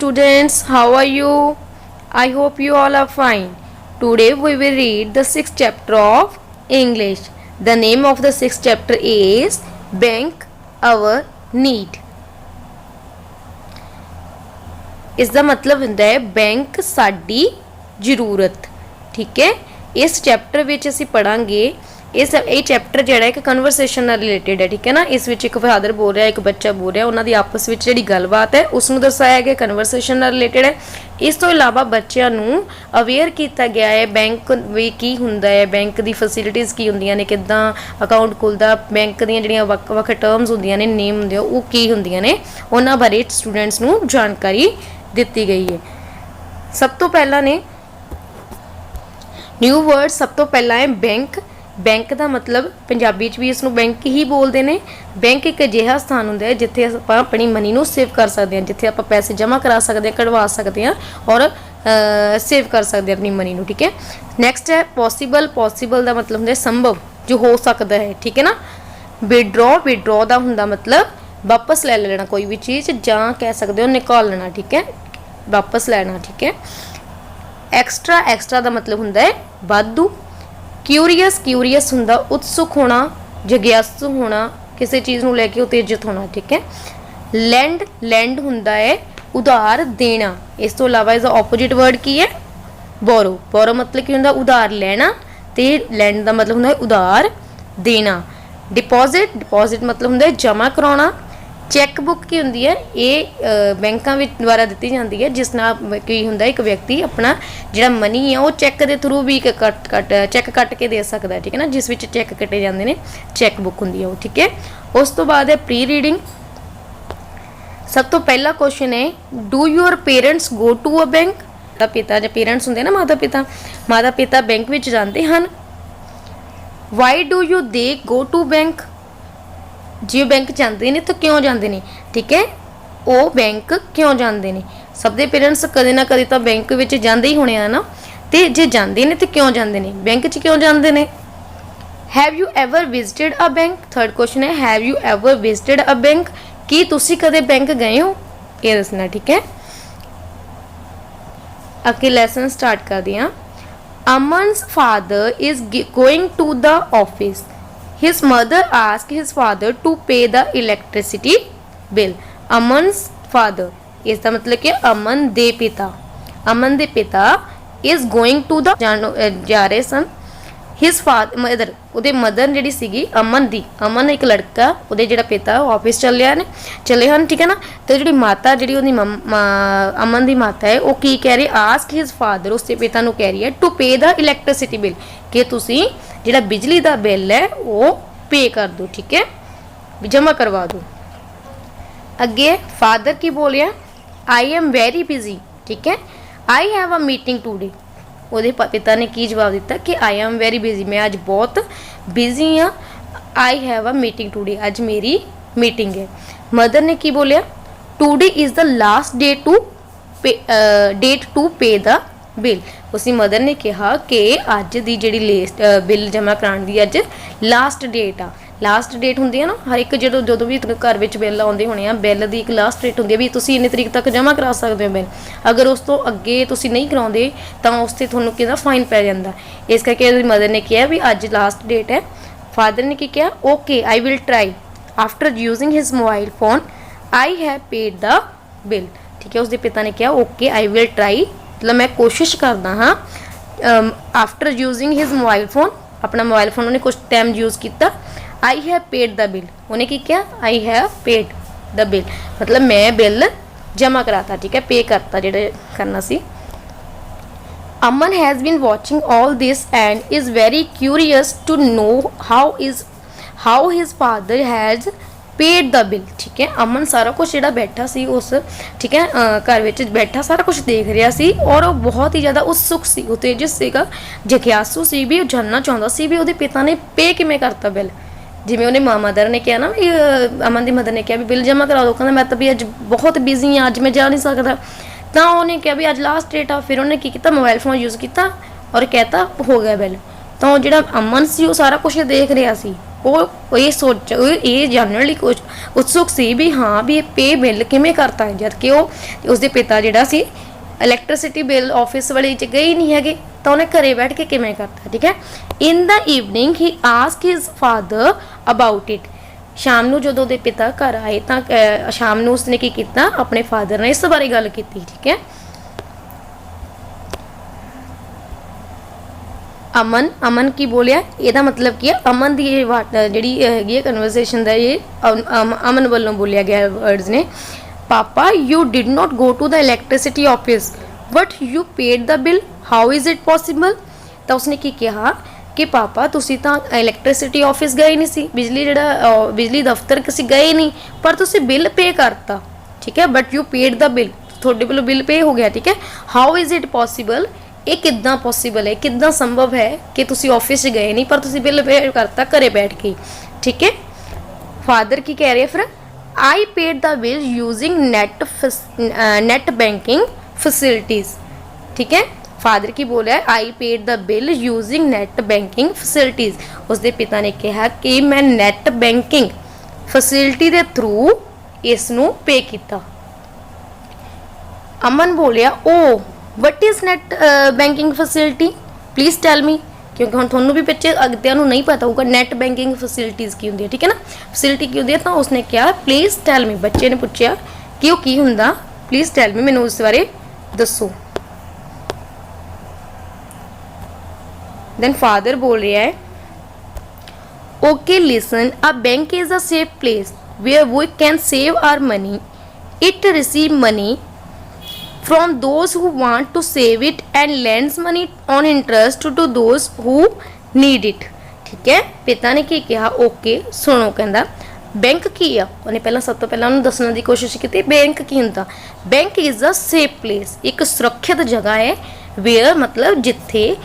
students, how are you? I hope you all are fine. Today we will read the 6th chapter of English. The name of the 6th chapter is Bank Our Need. ਇਸ ਦਾ ਮਤਲਬ ਹੁੰਦਾ ਹੈ bank ਸਾਡੀ ਜ਼ਰੂਰਤ। ਠੀਕ ਹੈ, ਇਸ chapter ਵਿੱਚ ਅਸੀਂ ਪੜਾਂਗੇ ਇਹ ਚੈਪਟਰ ਜਿਹੜਾ ਇੱਕ ਕਨਵਰਸੇਸ਼ਨ ਨਾਲ ਰਿਲੇਟਡ ਹੈ। ਠੀਕ ਹੈ ਨਾ, ਇਸ ਵਿੱਚ ਇੱਕ ਫਾਦਰ ਬੋਲ ਰਿਹਾ, ਇੱਕ ਬੱਚਾ ਬੋਲ ਰਿਹਾ, ਉਹਨਾਂ ਦੀ ਆਪਸ ਵਿੱਚ ਜਿਹੜੀ ਗੱਲਬਾਤ ਹੈ ਉਸ ਨੂੰ ਦਰਸਾਇਆ ਗਿਆ, ਕਨਵਰਸੇਸ਼ਨ ਨਾਲ ਰਿਲੇਟਡ ਹੈ। ਇਸ ਤੋਂ ਇਲਾਵਾ ਬੱਚਿਆਂ ਨੂੰ ਅਵੇਅਰ ਕੀਤਾ ਗਿਆ ਹੈ ਬੈਂਕ ਵੀ ਕੀ ਹੁੰਦਾ ਹੈ, ਬੈਂਕ ਦੀ ਫੈਸਿਲਿਟੀਜ਼ ਕੀ ਹੁੰਦੀਆਂ ਨੇ, ਕਿੱਦਾਂ ਅਕਾਊਂਟ ਖੁੱਲ੍ਹਦਾ, ਬੈਂਕ ਦੀਆਂ ਜਿਹੜੀਆਂ ਵੱਖ ਵੱਖ ਟਰਮਸ ਹੁੰਦੀਆਂ ਨੇ, ਨੇਮ ਹੁੰਦੇ ਉਹ ਕੀ ਹੁੰਦੀਆਂ ਨੇ, ਉਹਨਾਂ ਬਾਰੇ ਸਟੂਡੈਂਟਸ ਨੂੰ ਜਾਣਕਾਰੀ ਦਿੱਤੀ ਗਈ ਹੈ। ਸਭ ਤੋਂ ਪਹਿਲਾਂ ਨੇ ਨਿਊ ਵਰਡ, ਸਭ ਤੋਂ ਪਹਿਲਾਂ ਹੈ ਬੈਂਕ। ਬੈਂਕ ਦਾ ਮਤਲਬ ਪੰਜਾਬੀ 'ਚ ਵੀ ਇਸ ਨੂੰ ਬੈਂਕ ਹੀ ਬੋਲਦੇ ਨੇ। ਬੈਂਕ ਇੱਕ ਅਜਿਹਾ ਸਥਾਨ ਹੁੰਦਾ ਹੈ ਜਿੱਥੇ ਆਪਾਂ ਆਪਣੀ ਮਨੀ ਨੂੰ ਸੇਵ ਕਰ ਸਕਦੇ ਹਾਂ, ਜਿੱਥੇ ਆਪਾਂ ਪੈਸੇ ਜਮ੍ਹਾਂ ਕਰਾ ਸਕਦੇ ਹਾਂ, ਕਢਵਾ ਸਕਦੇ ਹਾਂ ਔਰ ਸੇਵ ਕਰ ਸਕਦੇ ਹਾਂ ਆਪਣੀ ਮਨੀ ਨੂੰ। ਠੀਕ ਹੈ, ਨੈਕਸਟ ਹੈ ਪੋਸੀਬਲ। ਪੋਸੀਬਲ ਦਾ ਮਤਲਬ ਹੁੰਦਾ ਸੰਭਵ, ਜੋ ਹੋ ਸਕਦਾ ਹੈ। ਠੀਕ ਹੈ ਨਾ, ਵਿਡਰੋ। ਵਿਡਰੋ ਦਾ ਹੁੰਦਾ ਮਤਲਬ ਵਾਪਸ ਲੈ ਲੈਣਾ ਕੋਈ ਵੀ ਚੀਜ਼, ਜਾਂ ਕਹਿ ਸਕਦੇ ਹੋ ਨਿਕਾਲ ਲੈਣਾ। ਠੀਕ ਹੈ, ਵਾਪਸ ਲੈਣਾ। ਠੀਕ ਹੈ, ਐਕਸਟਰਾ। ਐਕਸਟਰਾ ਦਾ ਮਤਲਬ ਹੁੰਦਾ ਹੈ ਵਾਧੂ। ਕਿਊਰੀਅਸ। ਕਿਊਰੀਅਸ ਹੁੰਦਾ ਉਤਸੁਕ ਹੋਣਾ, ਜਗਿਆਸੂ ਹੋਣਾ, ਕਿਸੇ ਚੀਜ਼ ਨੂੰ ਲੈ ਕੇ ਉਤੇਜਿਤ ਹੋਣਾ। ਠੀਕ ਹੈ, ਲੈਂਡ। ਲੈਂਡ ਹੁੰਦਾ ਹੈ ਉਧਾਰ ਦੇਣਾ। ਇਸ ਤੋਂ ਇਲਾਵਾ ਇਸਦਾ ਆਪੋਜਿਟ ਵਰਡ ਕੀ ਹੈ? ਬੋਰੋ। ਬੋਰੋ ਮਤਲਬ ਕੀ ਹੁੰਦਾ? ਉਧਾਰ ਲੈਣਾ, ਤੇ ਲੈਂਡ ਦਾ ਮਤਲਬ ਹੁੰਦਾ ਹੈ ਉਧਾਰ ਦੇਣਾ। ਡਿਪੋਜ਼ਿਟ। ਡਿਪੋਜ਼ਿਟ ਮਤਲਬ ਹੁੰਦਾ ਹੈ ਜਮ੍ਹਾਂ ਕਰਾਉਣਾ। ਚੈੱਕ ਬੁੱਕ ਕੀ ਹੁੰਦੀ ਹੈ? ਇਹ ਬੈਂਕਾਂ ਵਿੱਚ ਦੁਆਰਾ ਦਿੱਤੀ ਜਾਂਦੀ ਹੈ, ਜਿਸ ਨਾਲ ਕੀ ਹੁੰਦਾ ਇੱਕ ਵਿਅਕਤੀ ਆਪਣਾ ਜਿਹੜਾ ਮਨੀ ਹੈ ਉਹ ਚੈੱਕ ਦੇ ਥਰੂ ਵੀ ਚੈੱਕ ਕੱਟ ਕੇ ਦੇ ਸਕਦਾ। ਠੀਕ ਹੈ ਨਾ, ਜਿਸ ਵਿੱਚ ਚੈੱਕ ਕੱਟੇ ਜਾਂਦੇ ਨੇ, ਚੈੱਕ ਬੁੱਕ ਹੁੰਦੀ ਹੈ ਉਹ। ਠੀਕ ਹੈ, ਉਸ ਤੋਂ ਬਾਅਦ ਹੈ ਪ੍ਰੀ ਰੀਡਿੰਗ। ਸਭ ਤੋਂ ਪਹਿਲਾ ਕੁਐਸਚਨ ਹੈ do your parents go to a bank? ਮਾਤਾ ਪਿਤਾ ਜਾਂ ਪੇਰੈਂਟਸ ਹੁੰਦੇ ਨਾ, ਮਾਤਾ ਪਿਤਾ ਬੈਂਕ ਵਿੱਚ ਜਾਂਦੇ ਹਨ। ਵਾਈ ਡੂ ਯੂ ਦੇ ਗੋ ਟੂ ਬੈਂਕ? ਜੇ ਬੈਂਕ ਜਾਂਦੇ ਨੇ ਤਾਂ ਕਿਉਂ ਜਾਂਦੇ ਨੇ? ਠੀਕ ਹੈ, ਉਹ ਬੈਂਕ ਕਿਉਂ ਜਾਂਦੇ ਨੇ? ਸਭ ਦੇ ਪੇਰੈਂਟਸ ਕਦੇ ਨਾ ਕਦੇ ਤਾਂ ਬੈਂਕ ਵਿੱਚ ਜਾਂਦੇ ਹੀ ਹੋਣੇ ਆ ਨਾ, ਤੇ ਜੇ ਜਾਂਦੇ ਨੇ ਤੇ ਕਿਉਂ ਜਾਂਦੇ ਨੇ, ਬੈਂਕ 'ਚ ਕਿਉਂ ਜਾਂਦੇ ਨੇ? Have you ever visited a bank? Third question ਹੈ have you ever visited a bank? ਕੀ ਤੁਸੀਂ ਕਦੇ ਬੈਂਕ ਗਏ ਹੋ? ਇਹ ਦੱਸਣਾ। ਠੀਕ ਹੈ, ਅੱਗੇ ਲੈਸਨ ਸਟਾਰਟ ਕਰਦੇ ਹਾਂ। ਅਮਨ's father is going to the office. His mother asked his father to pay the electricity bill. Aman's father, ਇਸ ਦਾ ਮਤਲਬ ਕਿ ਅਮਨ ਦੇ ਪਿਤਾ। ਅਮਨ ਦੇ ਪਿਤਾ is going to the ਜਾ ਰਹੇ ਸਨ। His father, ਉਹਦੇ ਮਦਰ ਜਿਹੜੀ ਸੀਗੀ ਅਮਨ ਦੀ, ਅਮਨ ਇੱਕ ਲੜਕਾ, ਉਹਦੇ ਜਿਹੜਾ ਪਿਤਾ ਉਹ ਆਫਿਸ ਚੱਲੇ ਹਨ। ਠੀਕ ਹੈ ਨਾ, ਤੇ ਜਿਹੜੀ ਮਾਤਾ, ਜਿਹੜੀ ਉਹਦੀ ਅਮਨ ਦੀ ਮਾਤਾ ਹੈ, ਉਹ ਕੀ ਕਹਿ ਰਹੀ? ਆਸਕ ਹਿਸ ਫਾਦਰ, ਉਸਦੇ ਪਿਤਾ ਨੂੰ ਕਹਿ ਰਹੀ ਹੈ to pay the electricity bill, ਕਿ ਤੁਸੀਂ ਜਿਹੜਾ ਬਿਜਲੀ ਦਾ ਬਿੱਲ ਹੈ ਉਹ ਪੇ ਕਰ ਦਿਓ। ਠੀਕ ਹੈ, ਜਮ੍ਹਾਂ ਕਰਵਾ ਦਿਓ। ਅੱਗੇ ਫਾਦਰ ਕੀ ਬੋਲਿਆ? I am very busy. ਠੀਕ ਹੈ, I have a meeting today. ਉਹਦੇ ਪਿਤਾ ਨੇ ਕੀ ਜਵਾਬ ਦਿੱਤਾ ਕਿ ਆਈ ਐਮ ਵੈਰੀ ਬਿਜ਼ੀ, ਮੈਂ ਅੱਜ ਬਹੁਤ ਬਿਜ਼ੀ ਹਾਂ। I have a meeting today, ਅੱਜ ਮੇਰੀ ਮੀਟਿੰਗ ਹੈ। ਮਦਰ ਨੇ ਕੀ ਬੋਲਿਆ? Today is the last date to pay the bill. ਉਸਦੀ ਮਦਰ ਨੇ ਕਿਹਾ ਕਿ ਅੱਜ ਦੀ ਜਿਹੜੀ ਬਿੱਲ ਜਮ੍ਹਾਂ ਕਰਾਉਣ ਦੀ ਅੱਜ ਲਾਸਟ ਡੇਟ ਆ। ਲਾਸਟ ਡੇਟ ਹੁੰਦੀ ਹੈ ਨਾ, ਹਰ ਇੱਕ ਜਦੋਂ ਵੀ ਘਰ ਵਿੱਚ ਬਿੱਲ ਆਉਂਦੇ ਹੋਣੇ ਆ, ਬਿੱਲ ਦੀ ਇੱਕ ਲਾਸਟ ਡੇਟ ਹੁੰਦੀ ਹੈ ਵੀ ਤੁਸੀਂ ਇੰਨੀ ਤਰੀਕ ਤੱਕ ਜਮ੍ਹਾਂ ਕਰਾ ਸਕਦੇ ਹੋ ਬਿੱਲ। ਅਗਰ ਉਸ ਤੋਂ ਅੱਗੇ ਤੁਸੀਂ ਨਹੀਂ ਕਰਾਉਂਦੇ ਤਾਂ ਉਸ 'ਤੇ ਤੁਹਾਨੂੰ ਕਿਹਦਾ ਫਾਈਨ ਪੈ ਜਾਂਦਾ। ਇਸ ਕਰਕੇ ਉਹਦੀ ਮਦਰ ਨੇ ਕਿਹਾ ਵੀ ਅੱਜ ਲਾਸਟ ਡੇਟ ਹੈ। ਫਾਦਰ ਨੇ ਕੀ ਕਿਹਾ? Okay I will try after using his mobile phone I have paid the bill. ਠੀਕ ਹੈ, ਉਸਦੇ ਪਿਤਾ ਨੇ ਕਿਹਾ ਓਕੇ ਆਈ ਵਿਲ ਟਰਾਈ, ਮਤਲਬ ਮੈਂ ਕੋਸ਼ਿਸ਼ ਕਰਦਾ ਹਾਂ। After using his mobile phone, ਆਪਣਾ ਮੋਬਾਈਲ ਫੋਨ ਉਹਨੇ ਕੁਛ ਟਾਈਮ ਯੂਜ਼ ਕੀਤਾ। I have paid the bill, ਉਹਨੇ ਕੀ ਕਿਹਾ? I have paid the bill, ਮਤਲਬ ਮੈਂ ਬਿੱਲ ਜਮ੍ਹਾਂ ਕਰਾਤਾ। ਠੀਕ ਹੈ, ਪੇ ਕਰਤਾ ਜਿਹੜਾ ਕਰਨਾ ਸੀ। Aman has been watching all this and is very curious to know how his father has paid the bill. ਠੀਕ ਹੈ, ਅਮਨ ਸਾਰਾ ਕੁਛ ਜਿਹੜਾ ਬੈਠਾ ਸੀ ਉਸ, ਠੀਕ ਹੈ, ਘਰ ਵਿੱਚ ਬੈਠਾ ਸਾਰਾ ਕੁਛ ਦੇਖ ਰਿਹਾ ਸੀ, ਔਰ ਉਹ ਬਹੁਤ ਹੀ ਜ਼ਿਆਦਾ ਉਤਸੁਕ ਸੀ, ਉਤੇਜਿਤ ਸੀਗਾ, ਜਗਿਆਸੂ ਸੀ ਵੀ ਉਹ ਜਾਣਨਾ ਚਾਹੁੰਦਾ ਸੀ ਵੀ ਉਹਦੇ ਪਿਤਾ ਨੇ ਪੇ ਕਿਵੇਂ ਕਰਤਾ ਬਿੱਲ। ਜਿਵੇਂ ਉਹਨੇ ਮਦਰ ਨੇ ਕਿਹਾ ਨਾ ਵੀ ਅਮਨ ਦੀ ਮਦਰ ਨੇ ਕਿਹਾ ਵੀ ਬਿੱਲ ਜਮ੍ਹਾਂ ਕਰਾ ਦਿਓ, ਕਹਿੰਦਾ ਮੈਂ ਤਾਂ ਵੀ ਅੱਜ ਬਹੁਤ ਬਿਜ਼ੀ ਹਾਂ, ਅੱਜ ਮੈਂ ਜਾ ਨਹੀਂ ਸਕਦਾ। ਤਾਂ ਉਹਨੇ ਕਿਹਾ ਵੀ ਅੱਜ ਲਾਸਟ ਡੇਟ ਆ। ਫਿਰ ਉਹਨੇ ਕੀ ਕੀਤਾ? ਮੋਬਾਈਲ ਫੋਨ ਯੂਜ਼ ਕੀਤਾ ਔਰ ਕਹਿਤਾ ਹੋ ਗਿਆ ਬਿੱਲ। ਤਾਂ ਉਹ ਜਿਹੜਾ ਅਮਨ ਸੀ ਉਹ ਸਾਰਾ ਕੁਛ ਦੇਖ ਰਿਹਾ ਸੀ, ਉਹ ਇਹ ਸੋਚ ਇਹ ਜਾਣਨ ਲਈ ਕੁਝ ਉਤਸੁਕ ਸੀ ਵੀ ਹਾਂ ਵੀ ਇਹ ਪੇ ਬਿੱਲ ਕਿਵੇਂ ਕਰਤਾ ਹੈ, ਜਦ ਕਿ ਉਹ ਉਸਦੇ ਪਿਤਾ ਜਿਹੜਾ ਸੀ ਇਲੈਕਟ੍ਰਿਸਿਟੀ ਬਿੱਲ ਆਫਿਸ ਵਾਲੇ 'ਚ ਗਏ ਹੀ ਨਹੀਂ ਹੈਗੇ, ਤਾਂ ਉਹਨੇ ਘਰੇ ਬੈਠ ਕੇ ਕਿਵੇਂ ਕਰਤਾ। ਠੀਕ ਹੈ। In the evening he ask his father about it. ਸ਼ਾਮ ਨੂੰ ਜਦੋਂ ਉਹਦੇ ਪਿਤਾ ਘਰ ਆਏ ਤਾਂ ਸ਼ਾਮ ਨੂੰ ਉਸਨੇ ਕੀ ਕੀਤਾ, ਆਪਣੇ ਫਾਦਰ ਨਾਲ ਇਸ ਬਾਰੇ ਗੱਲ ਕੀਤੀ। ਠੀਕ ਹੈ। ਅਮਨ ਕੀ ਬੋਲਿਆ, ਇਹਦਾ ਮਤਲਬ ਕੀ ਹੈ, ਅਮਨ ਦੀ ਇਹ ਜਿਹੜੀ ਹੈਗੀ ਹੈ ਕਨਵਰਸੇਸ਼ਨ ਦਾ ਇਹ ਅਮਨ ਵੱਲੋਂ ਬੋਲਿਆ ਗਿਆ ਵਰਡਸ ਨੇ। Papa you did not go to the electricity office but you paid the bill, how is it possible. ਤਾਂ ਉਸਨੇ ਕੀ ਕਿਹਾ ਕਿ ਪਾਪਾ ਤੁਸੀਂ ਤਾਂ ਇਲੈਕਟ੍ਰਿਸਿਟੀ ਆਫਿਸ ਗਏ ਨਹੀਂ ਸੀ, ਬਿਜਲੀ ਦਫ਼ਤਰ ਕਿਸੇ ਗਏ ਨਹੀਂ, ਪਰ ਤੁਸੀਂ ਬਿੱਲ ਪੇ ਕਰਤਾ। ਠੀਕ ਹੈ। But you paid the bill, ਤੁਹਾਡੇ ਵੱਲੋਂ ਬਿੱਲ ਪੇ ਹੋ ਗਿਆ। ਠੀਕ ਹੈ। ਹਾਊ ਇਜ਼ ਇਟ ਪੋਸੀਬਲ, ਇਹ ਕਿੱਦਾਂ ਪੋਸੀਬਲ ਹੈ, ਕਿੱਦਾਂ ਸੰਭਵ ਹੈ ਕਿ ਤੁਸੀਂ ਆਫਿਸ 'ਚ ਗਏ ਨਹੀਂ ਪਰ ਤੁਸੀਂ ਬਿੱਲ ਪੇ ਕਰਤਾ ਘਰੇ ਬੈਠ ਕੇ। ਠੀਕ ਹੈ। ਫਾਦਰ ਕੀ ਕਹਿ ਰਹੇ ਫਿਰ, I paid the bill using net banking facilities. ਠੀਕ ਹੈ। ਫਾਦਰ ਕੀ ਬੋਲਿਆ, I paid the bill using net banking facilities. ਉਸਦੇ ਪਿਤਾ ਨੇ ਕਿਹਾ ਕਿ ਮੈਂ ਨੈਟ ਬੈਂਕਿੰਗ ਫੈਸਿਲਿਟੀ ਦੇ ਥਰੂ ਇਸ ਨੂੰ ਪੇ ਕੀਤਾ। ਅਮਨ ਬੋਲਿਆ, oh what is net banking facility, please tell me. ਕਿਉਂਕਿ ਹੁਣ ਤੁਹਾਨੂੰ ਵੀ ਬੱਚੇ ਅਗਤਿਆਂ ਨੂੰ ਨਹੀਂ ਪਤਾ ਹੋਊਗਾ ਨੈਟ ਬੈਂਕਿੰਗ ਫੈਸਿਲਿਟੀਜ਼ ਕੀ ਹੁੰਦੀ ਹੈ। ਠੀਕ ਹੈ ਨਾ, ਫੈਸਿਲਿਟੀ ਕੀ ਹੁੰਦੀ ਹੈ। ਤਾਂ ਉਸਨੇ ਕਿਹਾ ਪਲੀਜ਼ ਟੈਲ ਮੀ, ਬੱਚੇ ਨੇ ਪੁੱਛਿਆ ਕਿ ਉਹ ਕੀ ਹੁੰਦਾ, ਪਲੀਜ਼ ਟੈਲ ਮੀ, ਮੈਨੂੰ ਉਸ ਬਾਰੇ ਦੱਸੋ। ਦੈਨ ਫਾਦਰ ਬੋਲ ਰਿਹਾ ਹੈ, okay listen, a bank is a safe place where we can save our money, it receive money from those who want to save it and lends money on interest to those who need it। ਠੀਕ ਹੈ। ਪਿਤਾ ਨੇ ਕੀ ਕਿਹਾ, okay ਸੁਣੋ, ਕਹਿੰਦਾ bank ਕੀ ਆ। ਉਹਨੇ ਪਹਿਲਾਂ ਸਭ ਤੋਂ ਪਹਿਲਾਂ ਉਹਨੂੰ ਦੱਸਣ ਦੀ ਕੋਸ਼ਿਸ਼ ਕੀਤੀ ਬੈਂਕ ਕੀ ਹੁੰਦਾ। Bank is a safe place, ਇੱਕ ਸੁਰੱਖਿਅਤ ਜਗ੍ਹਾ ਹੈ। ਵੇਅਰ ਮਤਲਬ ਜਿੱਥੇ,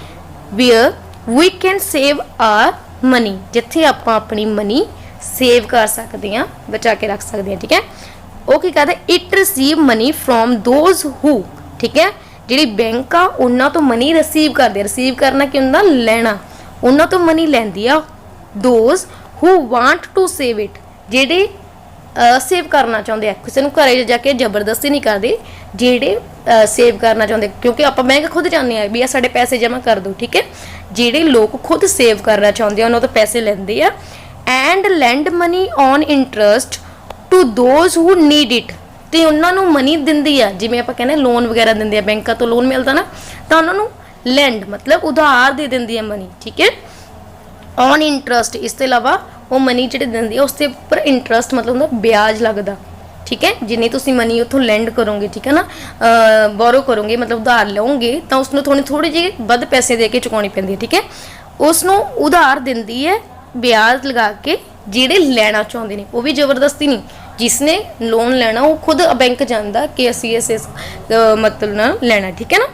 where we can save our money, ਜਿੱਥੇ ਆਪਾਂ ਆਪਣੀ ਮਨੀ ਸੇਵ ਕਰ ਸਕਦੇ ਹਾਂ, ਬਚਾ ਕੇ ਰੱਖ ਸਕਦੇ ਹਾਂ। ਠੀਕ ਹੈ। ਉਹ ਕੀ ਕਰਦਾ, it receive money from those who. ਠੀਕ ਹੈ। ਜਿਹੜੀ ਬੈਂਕ ਆ ਉਹਨਾਂ ਤੋਂ ਮਨੀ ਰਿਸੀਵ ਕਰਦੇ, ਰਿਸੀਵ ਕਰਨਾ ਕੀ ਹੁੰਦਾ, ਲੈਣਾ, ਉਹਨਾਂ ਤੋਂ ਮਨੀ ਲੈਂਦੀ ਆ। Those who want to save it, ਜਿਹੜੇ ਸੇਵ ਕਰਨਾ ਚਾਹੁੰਦੇ ਆ, ਕਿਸੇ ਨੂੰ ਘਰੇ ਜਾ ਕੇ ਜ਼ਬਰਦਸਤੀ ਨਹੀਂ ਕਰਦੇ, ਜਿਹੜੇ ਸੇਵ ਕਰਨਾ ਚਾਹੁੰਦੇ, ਕਿਉਂਕਿ ਆਪਾਂ ਬੈਂਕ ਖੁਦ ਚਾਹੁੰਦੇ ਆ ਵੀ ਆ ਸਾਡੇ ਪੈਸੇ ਜਮ੍ਹਾਂ ਕਰ ਦਿਓ। ਠੀਕ ਹੈ। ਜਿਹੜੇ ਲੋਕ ਖੁਦ ਸੇਵ ਕਰਨਾ ਚਾਹੁੰਦੇ ਆ ਉਹਨਾਂ ਤੋਂ ਪੈਸੇ ਲੈਂਦੇ ਆ। And lend money on interest to those who need it, ਤੇ ਉਹਨਾਂ ਨੂੰ ਮਨੀ ਦਿੰਦੀ ਆ, ਜਿਵੇਂ ਆਪਾਂ ਕਹਿੰਦੇ ਲੋਨ ਵਗੈਰਾ ਦਿੰਦੇ ਆ, ਬੈਂਕਾਂ ਤੋਂ ਲੋਨ ਮਿਲਦਾ ਨਾ, ਤਾਂ ਉਹਨਾਂ ਨੂੰ ਲੈਂਡ ਮਤਲਬ ਉਧਾਰ ਦੇ ਦਿੰਦੀ ਆ ਮਨੀ। ਠੀਕ ਹੈ। ਔਨ ਇੰਟਰਸਟ, ਇਸ ਤੋਂ ਇਲਾਵਾ ਉਹ ਮਨੀ ਜਿਹੜੇ ਦਿੰਦੀ ਆ ਉਸ ਦੇ ਉੱਪਰ ਇੰਟਰਸਟ ਮਤਲਬ ਹੁੰਦਾ ਵਿਆਜ ਲੱਗਦਾ। ਠੀਕ ਹੈ। ਜਿੰਨੀ ਤੁਸੀਂ ਮਨੀ ਉੱਥੋਂ ਲੈਂਡ ਕਰੋਗੇ, ਠੀਕ ਹੈ ਨਾ, ਬੋਰੋ ਕਰੋਗੇ ਮਤਲਬ ਉਧਾਰ ਲਓਗੇ, ਤਾਂ ਉਸਨੂੰ ਥੋੜੀ ਜਿਹੀ ਵੱਧ ਪੈਸੇ ਦੇ ਕੇ ਚੁਕਾਉਣੀ ਪੈਂਦੀ ਹੈ। ਠੀਕ ਹੈ। ਉਸ ਨੂੰ ਉਧਾਰ ਦਿੰਦੀ ਹੈ ਵਿਆਜ ਲਗਾ ਕੇ, ਜਿਹੜੇ ਲੈਣਾ ਚਾਹੁੰਦੇ ਨੇ, ਉਹ ਵੀ ਜ਼ਬਰਦਸਤੀ ਨਹੀਂ, ਜਿਸਨੇ ਲੋਨ ਲੈਣਾ ਉਹ ਖੁਦ ਬੈਂਕ ਜਾਂਦਾ ਕਿ ਅਸੀਂ ਇਸ ਮਤਲਬ ਨਾਲ ਲੈਣਾ। ਠੀਕ ਹੈ ਨਾ।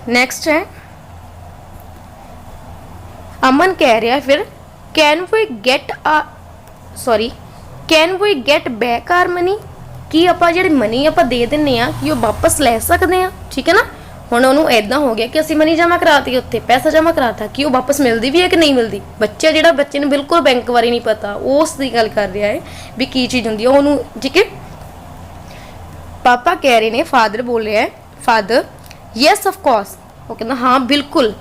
ਨੈਕਸਟ ਹੈ, ਅਮਨ ਕਹਿ ਰਿਹਾ ਫਿਰ, can we get back our money, ਕੀ ਆਪਾਂ ਜਿਹੜੀ ਮਨੀ ਆਪਾਂ ਦੇ ਦਿੰਨੇ ਆ ਕਿ ਉਹ ਵਾਪਸ ਲੈ ਸਕਦੇ ਆ। ਠੀਕ ਹੈ ਨਾ। ਹੁਣ ਉਹਨੂੰ ਐਦਾਂ ਹੋ ਗਿਆ ਕਿ ਅਸੀਂ ਮਨੀ ਜਮ੍ਹਾਂ ਕਰਾਤੀ, ਉੱਥੇ ਪੈਸਾ ਜਮ੍ਹਾਂ ਕਰਾਤਾ, ਕਿ ਉਹ ਵਾਪਸ ਮਿਲਦੀ ਵੀ ਹੈ ਕਿ ਨਹੀਂ ਮਿਲਦੀ। ਬੱਚੇ ਨੂੰ ਬਿਲਕੁਲ ਬੈਂਕ ਬਾਰੇ ਨਹੀਂ ਪਤਾ, ਉਸ ਦੀ ਗੱਲ ਕਰ ਰਿਹਾ ਹੈ ਵੀ ਕੀ ਚੀਜ਼ ਹੁੰਦੀ ਹੈ ਉਹਨੂੰ। ਠੀਕ ਹੈ। ਪਾਪਾ ਕਹਿ ਰਹੇ ਨੇ, ਫਾਦਰ ਬੋਲ ਰਿਹਾ ਹੈ, ਫਾਦਰ ਯੈਸ ਆਫ ਕੋਰਸ, ਉਹ ਕਹਿੰਦਾ ਹਾਂ ਬਿਲਕੁਲ।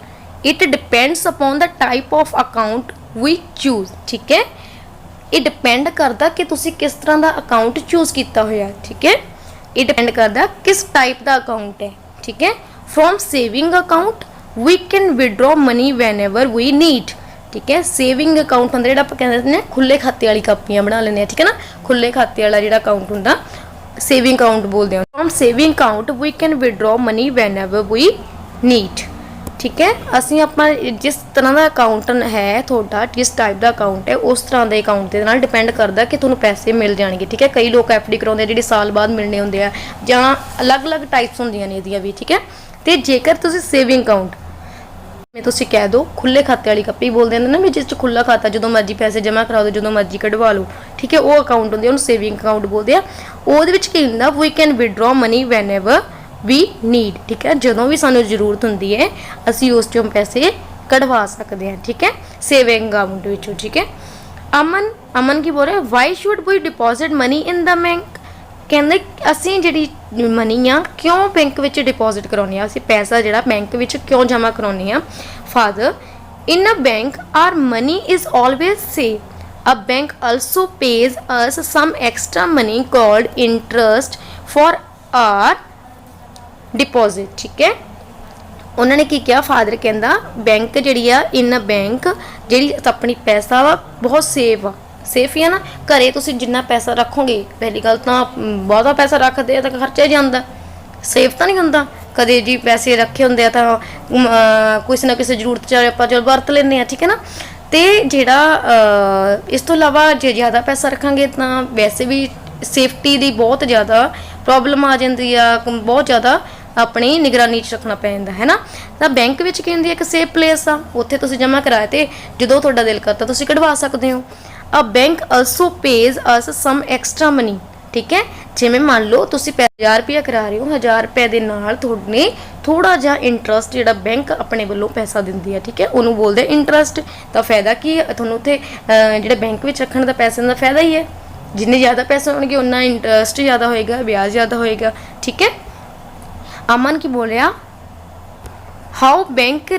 It depends upon the type of account we choose. ਠੀਕ ਹੈ। ਇਹ ਡਿਪੈਂਡ ਕਰਦਾ ਕਿ ਤੁਸੀਂ ਕਿਸ ਤਰ੍ਹਾਂ ਦਾ ਅਕਾਊਂਟ ਚੂਜ਼ ਕੀਤਾ ਹੋਇਆ। ਠੀਕ ਹੈ। ਇਹ ਡਿਪੈਂਡ ਕਰਦਾ ਕਿਸ ਟਾਈਪ ਦਾ ਅਕਾਊਂਟ ਹੈ। ਠੀਕ ਹੈ। From saving account we can withdraw money whenever we need. ਠੀਕ ਹੈ। ਸੇਵਿੰਗ ਅਕਾਊਂਟ ਹੁੰਦਾ ਜਿਹੜਾ ਆਪਾਂ ਕਹਿੰਦੇ ਨੇ ਖੁੱਲੇ ਖਾਤੇ ਵਾਲੀ ਕਾਪੀਆਂ ਬਣਾ ਲੈਂਦੇ ਆ। ਠੀਕ ਹੈ ਨਾ। ਖੁੱਲੇ ਖਾਤੇ ਵਾਲਾ ਜਿਹੜਾ ਅਕਾਊਂਟ ਹੁੰਦਾ ਸੇਵਿੰਗ ਅਕਾਊਂਟ ਬੋਲਦੇ ਆ। From saving account we can withdraw money whenever we need. ਠੀਕ ਹੈ। ਅਸੀਂ ਆਪਾਂ ਜਿਸ ਤਰ੍ਹਾਂ ਦਾ ਅਕਾਊਂਟ ਹੈ ਤੁਹਾਡਾ, ਜਿਸ ਟਾਈਪ ਦਾ ਅਕਾਊਂਟ ਹੈ, ਉਸ ਤਰ੍ਹਾਂ ਦੇ ਅਕਾਊਂਟ ਦੇ ਨਾਲ ਡਿਪੈਂਡ ਕਰਦਾ ਕਿ ਤੁਹਾਨੂੰ ਪੈਸੇ ਮਿਲ ਜਾਣਗੇ। ਠੀਕ ਹੈ। ਕਈ ਲੋਕ ਐਫਡੀ ਕਰਾਉਂਦੇ ਆ ਜਿਹੜੇ ਸਾਲ ਬਾਅਦ ਮਿਲਣੇ ਹੁੰਦੇ ਆ, ਜਾਂ ਅਲੱਗ-ਅਲੱਗ ਟਾਈਪਸ ਹੁੰਦੀਆਂ ਨੇ ਇਹਦੀਆਂ ਵੀ। ਠੀਕ ਹੈ। ਤੇ ਜੇਕਰ ਤੁਸੀਂ ਸੇਵਿੰਗ ਅਕਾਊਂਟ, ਜਿਵੇਂ ਤੁਸੀਂ ਕਹਿ ਦਿਓ ਖੁੱਲੇ ਖਾਤੇ ਵਾਲੀ ਕਾਪੀ ਬੋਲਦੇ ਨੇ ਨਾ, ਵੀ ਜਿਸ 'ਚ ਖੁੱਲਾ ਖਾਤਾ, ਜਦੋਂ ਮਰਜ਼ੀ ਪੈਸੇ ਜਮ੍ਹਾਂ ਕਰਾ ਦਿਓ, ਜਦੋਂ ਮਰਜ਼ੀ ਕਢਵਾ ਲਓ। ਠੀਕ ਹੈ। ਉਹ ਅਕਾਊਂਟ ਹੁੰਦੇ, ਉਹਨੂੰ ਸੇਵਿੰਗ ਅਕਾਊਂਟ ਬੋਲਦੇ ਆ। ਉਹਦੇ ਵਿੱਚ ਕੀ ਹੁੰਦਾ, we can withdraw money whenever we need. ਠੀਕ ਹੈ। ਜਦੋਂ ਵੀ ਸਾਨੂੰ ਜ਼ਰੂਰਤ ਹੁੰਦੀ ਹੈ ਅਸੀਂ ਉਸ 'ਚੋਂ ਪੈਸੇ कढ़वा सकते हैं, ठीक है, सेविंग अकाउंट विचों, ठीक है। अमन की बोल रहे why should we deposit money in the bank, कहते असी जी मनी आ क्यों बैंक में डिपॉजिट कराने, असी पैसा जो बैंक में क्यों जमा कराने। Father in a bank our money is always safe, a bank also pays us some extra money called interest for our deposit, ठीक है। उन्होंने की किया, फादर कहता बैंक जी आ इन बैंक जी अपनी पैसा वा बहुत सेफ आ, सेफ ही है ना। घरे तुम जिन्ना पैसा रखोगे, पहली गल तो बहुता पैसा रखते तो खर्चा जाता, सेफ तो नहीं होंगे। कदे जी पैसे रखे होंगे तो किसी ना किसी जरूरत च आप चलो वरत लें, ठीक है ना। तो जोड़ा इस तो इलावा जो ज़्यादा पैसा रखांगे तो वैसे भी सेफ्टी की बहुत ज़्यादा प्रॉब्लम आ जाती है, बहुत ज़्यादा अपनी निगरानी रखना पैंदा है ना। तो बैंक में कहती एक सेफ प्लेस आ, उत्थे तुसीं जमा कराए तो जो तुहाडा दिल करता तुसीं कढ़वा सकते हो। अ bank also pays us some extra money, ठीक है। जिमें मान लो तुसीं 1000 रुपया करा रहे हो, 1000 रुपये के नाल तुहाडे थोड़ा जा इंटरस्ट जिहड़ा बैंक अपने वालों पैसा दिंदी है, ठीक है, उन्होंने बोलते इंटरस्ट। तो फायदा की तुहानूं उत्थे जिहड़े बैंक में रखण दा पैसे का फायदा ही है, जिन्ने ज़्यादा पैसे होणगे उन्ना इंटरस्ट ज़्यादा होएगा, ब्याज ज़्यादा होएगा, ठीक है। अमन की बोल रहा how bank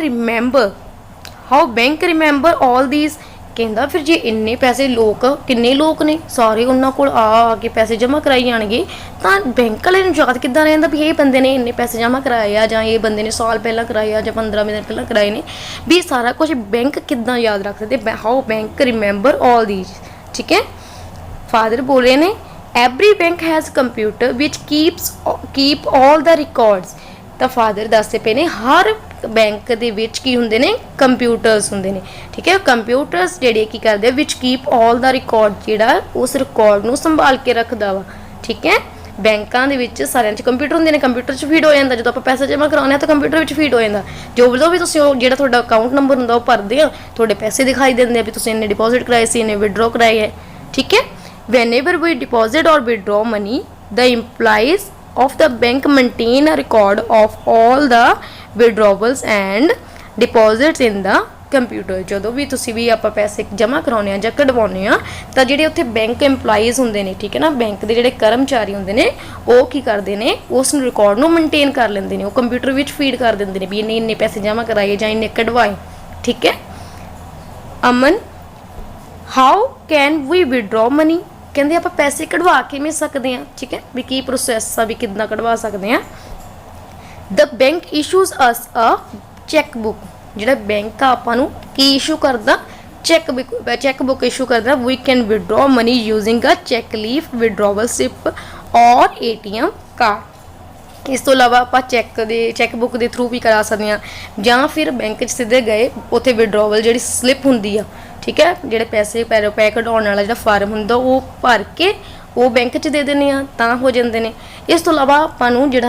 remember all these, कहता फिर जे इन्ने पैसे लोग किन्ने लोग ने सारे उन्होंने को आके पैसे जमा कराई जाएंगे तो बैंक वाले याद कि रहा भी ये बंदे ने इन्ने पैसे जमा कराए या ये बंदे ने साल पहला कराए या 15 दिन पहला कराए ने, भी सारा कुछ बैंक किद्दां याद रख सकते। How bank remember all these, ठीक है। फादर बोल रहे ने every bank has computer which keep all the records, तो फादर दसते पे ने हर बैंक दे विच की हुंदे ने कंप्यूटर्स हुंदे ने, ठीक है। कंप्यूटर्स जेडे की करदे which keep all the record, जेड़ा उस रिकॉर्ड नूं संभाल के रखदा वा, ठीक है। बैंकां दे विच सारियां च कंप्यूटर हुंदे ने, कंप्यूटर च फीड हो जांदा, जदों आपां पैसा जमा कराउने तो कंप्यूटर विच फीड हो जांदा, जो भी तुसीं जेड़ा तुहाडा अकाउंट नंबर हुंदा ओह भरदे आ, तुहाडे पैसे दिखाई दिंदे आ भी तुसीं इन्ने डिपॉजिट कराए सी, इन्ने विड्रॉ कराए है, ठीक है। Whenever we deposit or withdraw money, the employees of the bank maintain a record of all the withdrawals and deposits in the computer। जो भी तुसी भी आप पैसे जमा कराने या कढ़वाने तो जेडे उत्थे बैंक एम्पलॉइज होंगे ने, ठीक है ना, बैंक के जेडे कर्मचारी होंगे ने वो की करते हैं उस रिकॉर्ड को मेनटेन कर लेंगे, वो कंप्यूटर में फीड कर देंगे ने भी इन्ने इन्ने पैसे जमा कराए या इन्ने कढ़वाए, ठीक है। Aman how can we withdraw money, कहते आप पैसे कढ़वा किवें सकते हैं, ठीक है, भी की प्रोसैस आ भी किद्दां कढ़वा सकते हैं। The bank issues us a cheque book, जिहड़ा बैंक आपां नूं की इशू करदा, चैक बुक इशू करदा। We can withdraw money using a cheque leaf, withdrawal slip और ATM कार्ड। इस तो इलावा आप चैक बुक के थ्रू भी करा सकते हैं, या फिर बैंक सीधे गए उत्थे विड्रॉवल जी स्लिप होंगी, ठीक है, जोड़े पैसे पै कढ़ाने वाला जो फार्म होंगे वो भर के वो बैंक च दे देने तां हो जाते हैं। इस तो इलावा आपू जो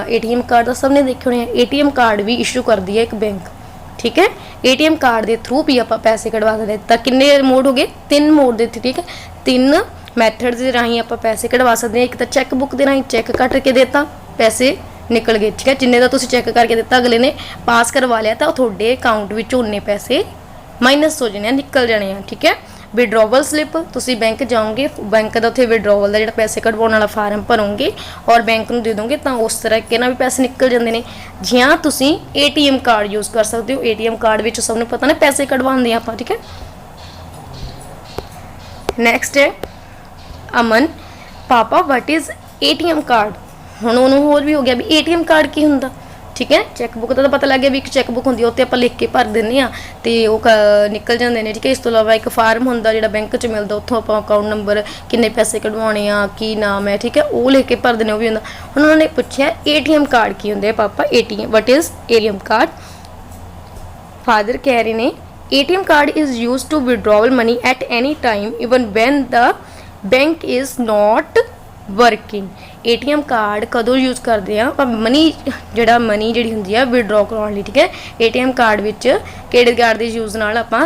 ATM कार्ड का सब ने देखे होने, ATM कार्ड भी इशू करती है एक बैंक, ठीक है। ATM कार्ड के थ्रू भी आप पैसे कढ़वा सकते, तो किन्ने मोड हो गए, 3 मोड दे, ठीक है, 3 मैथड के राही आप पैसे कढ़वा सकते हैं। एक तो चैक बुक के राही चैक कट के देता पैसे निकल गए, ठीक है, जिन्ने का तुसीं चैक करके दिता अगले ने पास करवा लिया तो थोड़े अकाउंट में उन्ने पैसे माइनस हो जाने, निकल जाने हैं, ठीक है। विड्रॉवल स्लिप तुसी बैंक जाओगे, बैंक का उत्थे विड्रॉवल का जो पैसे कढ़वाने वाला फार्म भरोगे और बैंक में दे दोगे तो उस तरीके भी पैसे निकल जाते हैं। जियां तुसी ATM कार्ड यूज़ कर सकते हो, ATM कार्ड में सबने पता ना पैसे कढ़वाते आप, ठीक है। नैक्सट है अमन पापा वट इज़ ATM कार्ड, हुण उन्होंने होर भी हो गया भी ATM कार्ड की हुंदा, ठीक है। चैक बुक का तो पता लग गया भी एक चैक बुक होंगी उत्ते आप लिख के भर दें तो वो निकल जाते हैं, ठीक है। इस तो इलावा एक फार्म होंगे जो बैंक च मिलता, उत्थों आप अकाउंट नंबर किन्ने पैसे कढ़वाने की नाम है, ठीक है, वो लिख के भर देने, वो भी होंगे। हुण उन्होंने पूछा ATM कार्ड की होंगे पापा, ATM what is ATM card. Father कह रहे हैं ATM card is use to withdrawal money at any time even when the bank is not working. ATM card कदों यूज़ करते हैं मनी जी होंगी विड्रॉ करवाने, ठीक है। ATM कार्ड में क्रेडिट कार्ड के यूज़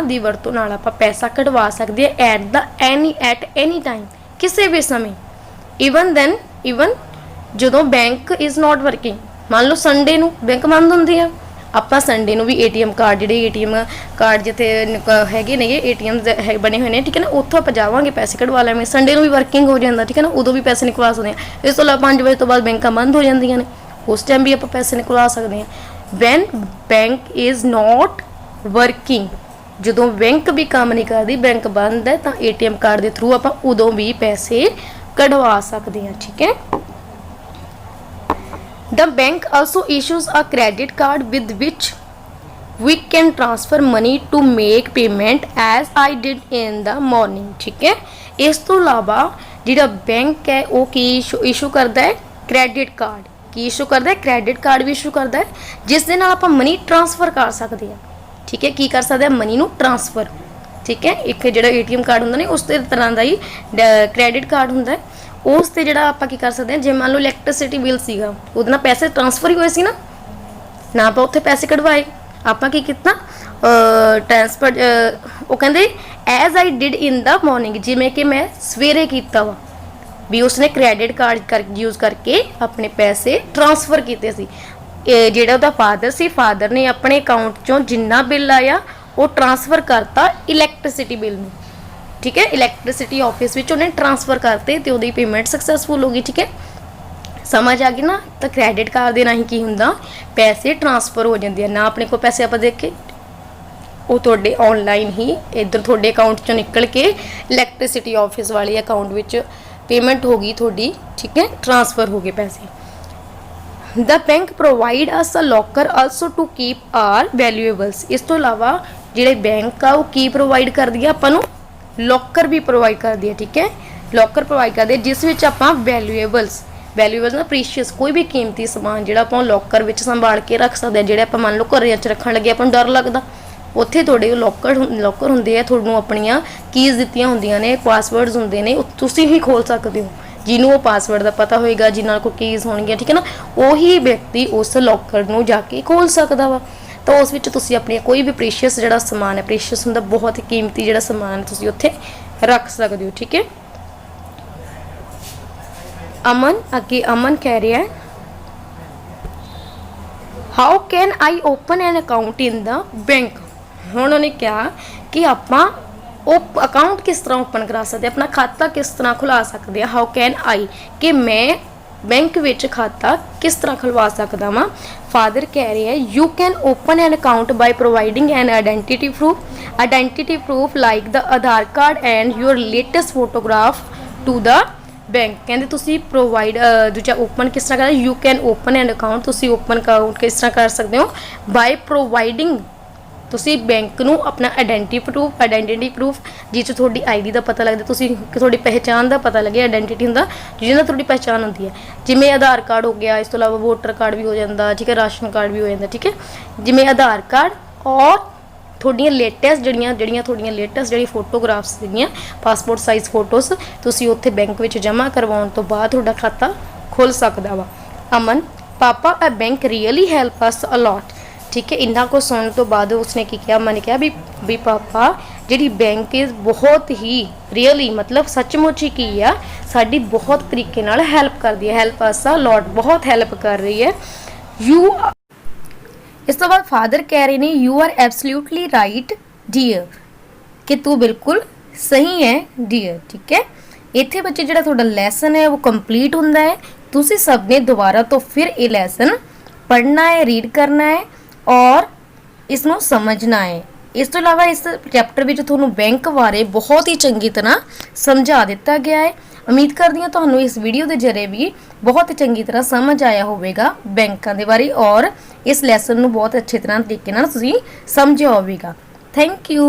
दी वरतों आप पैसा कढ़वा सकते हैं एट एनी टाइम, किसी भी समय, इवन जो बैंक इज़ नॉट वर्किंग। मान लो संडे नूं बैंक बंद होंदी है, ਆਪਾਂ ਸੰਡੇ ਨੂੰ ਵੀ ATM ਕਾਰਡ ਜਿਹੜੇ ATM ਕਾਰਡ ਜਿੱਥੇ ਹੈਗੇ ਨੇਗੇ ATM ਬਣੇ ਹੋਏ ਨੇ, ਠੀਕ ਹੈ ਨਾ, ਉੱਥੋਂ ਆਪਾਂ ਜਾਵਾਂਗੇ ਪੈਸੇ ਕਢਵਾ ਲਾਂਗੇ। ਸੰਡੇ ਨੂੰ ਵੀ ਵਰਕਿੰਗ ਹੋ ਜਾਂਦਾ, ਠੀਕ ਹੈ ਨਾ, ਉਦੋਂ ਵੀ ਪੈਸੇ ਨਿਕਲਵਾ ਸਕਦੇ ਹਾਂ। ਇਸ ਤੋਂ ਇਲਾਵਾ 5 ਵਜੇ ਤੋਂ ਬਾਅਦ ਬੈਂਕਾਂ ਬੰਦ ਹੋ ਜਾਂਦੀਆਂ ਨੇ, ਉਸ ਟਾਈਮ ਵੀ ਆਪਾਂ ਪੈਸੇ ਨਿਕਲਵਾ ਸਕਦੇ ਹਾਂ। When bank is not working, ਜਦੋਂ ਬੈਂਕ ਵੀ ਕੰਮ ਨਹੀਂ ਕਰਦੀ, ਬੈਂਕ ਬੰਦ ਹੈ, ਤਾਂ ATM ਕਾਰਡ ਦੇ ਥਰੂ ਆਪਾਂ ਉਦੋਂ ਵੀ ਪੈਸੇ ਕਢਵਾ ਸਕਦੇ ਹਾਂ, ਠੀਕ ਹੈ। The bank also issues a credit card with which we can transfer money to make payment as I did in the morning, ठीक है। इस तो इलावा जिहड़ा बैंक है वो की इशू करता है क्रेडिट कार्ड, की इशू करता है क्रेडिट कार्ड भी इशू करता है जिस दे नाल आपां मनी ट्रांसफर कर सकते हैं, ठीक है। की कर सकते हैं मनी नू ट्रांसफर, ठीक है। एक जिहड़ा ATM कार्ड हुंदा ने उस तरह का ही क्रेडिट कार्ड हुंदा है, उस ते जिहड़ा आपां की कर सकते हैं, जे मान लो इलैक्ट्रिसिटी बिल सीगा उहदे नाल पैसे ट्रांसफर ही होए सी ना आपां उत्थे पैसे कढवाए, आपां की कीता ट्रांसफर वो कहंदे as I did in the morning, जिवें कि मैं सवेरे कीता वा भी उसने क्रेडिट कार्ड यूज़ करके अपने पैसे ट्रांसफर कीते सी। जिहड़ा उहदा फादर सी, फादर ने अपने अकाउंट चों जिन्ना बिल आया वो ट्रांसफर करता इलैक्ट्रिसिटी बिल में, ठीक है। इलैक्ट्रिसिटी ऑफिस में उन्हें ट्रांसफर करते तो उहदी पेमेंट सक्सैसफुल होगी, ठीक है। समझ आ गई ना। तो क्रेडिट कार्ड के राही की हुंदा पैसे ट्रांसफर हो जाते हैं, ना अपने को पैसे आप देख के वो तुहाडे ऑनलाइन ही इधर तुहाडे अकाउंट चों निकल के इलैक्ट्रिसिटी ऑफिस वाले अकाउंट विच पेमेंट होगी तुहाडी, ठीक है, ट्रांसफर हो गए पैसे। The bank provide us a locker also to keep our valuables, इस तो इलावा जिहड़े बैंक आ वो की प्रोवाइड कर दी आपां नूं लॉकर भी प्रोवाइड कर दी है, ठीक है। लॉकर प्रोवाइड कर दिया जिस विच आपां वैल्यूएबल्स ना प्रीशियस कोई भी कीमती समान जिहड़ा आपां लॉकर विच संभाल के रख सकते हैं, जिहड़े आपां मान लो घरे च रखण लगे आपां डर लगदा, उत्थे तुहाडे लॉकर हुंदे आ, तुहानूं अपणियां कीज़ दित्तियां हुंदियां ने, पासवर्ड्स हुंदे ने, तुसीं ही खोल सकदे हो, जिन्हों वो पासवर्ड का पता होएगा, जिन्होंने कोई कीज़ होणगीਆਂ, ठीक है ना, वही व्यक्ति उस लॉकर नूं जाके खोल सकदा वा। तो उस विच तुसीं अपनी कोई भी प्रीशियस जिहड़ा समान है, प्रीशियस हुंदा बहुत ही कीमती जिहड़ा समान है, तुसीं उत्थे रख सकदे हो, ठीक है। अमन अगे अमन कह रहा है how can I open an account in the bank. हुण उन्होंने कहा कि आपां ਉਹ अकाउंट किस तरह ओपन करा सकते, अपना खाता किस तरह खुला सकते हैं। हाउ कैन आई कि मैं बैंक विच खाता किस तरह खुलवा सकता वा। फादर कह रहे हैं you can open an account by providing an identity proof like the Aadhaar card and your latest photograph to the bank. कहते तुसी प्रोवाइड दूजा ओपन किस तरह करना, you can open an account, तुसी ओपन अकाउंट किस तरह कर सकते हो बाय प्रोवाइडिंग, तुसी बैंक नूं अपना आइडेंटिटी प्रूफ जिस थोड़ी ID का पता लगता, तुसी थोड़ी पहचान का पता लगे, आइडेंटिटी हुंदा जिहदे थोड़ी पहचान होंदी है, जिवें आधार कार्ड हो गया, इस तो इलावा वोटर कार्ड भी हो जाता, ठीक है, राशन कार्ड भी हो जाता, ठीक है। जिवें आधार कार्ड और थोड़ियां लेटेस्ट थोड़ियां लेटेस्ट जिहड़ी फोटोग्राफ्स सीगियां पासपोर्ट साइज़ फोटोज़ तुसी उत्थे बैंक विच जमा करवाउण तो बाद तुहाडा खाता खुल सकदा वा। अमन पापा a bank really help us a lot, ठीक है। इन्ना को सुनने तो बाद उसने की किया, मैंने कहा भी पापा जी बैंक बहुत ही रियली मतलब सचमुच ही की है साड़ी बहुत तरीके नाल हैल्प कर दी है, हेल्प अस अ लॉट बहुत हैल्प कर रही है। यू इस तो बाद फादर कह रहे हैं you are absolutely right dear, कि तू बिल्कुल सही है डियर, ठीक है। इत्थे बच्चे जिहड़ा तुहाडा लैसन है वो कंप्लीट हुंदा है, तुसीं सब ने दोबारा तो फिर ये लैसन पढ़ना है, रीड करना है और इसनों समझना है। इस तो इलावा इस चैप्टर में थोनों बैंक बारे बहुत ही चंगी तरह समझा दिता गया है। उम्मीद करती हूँ तुहानूं इस वीडियो के जरिए भी बहुत ही चंगी तरह समझ आया होगा बैंकों के बारे और इस लैसन नूं बहुत अच्छी तरह तरीके नाल तुसीं समझिया होगा। Thank you.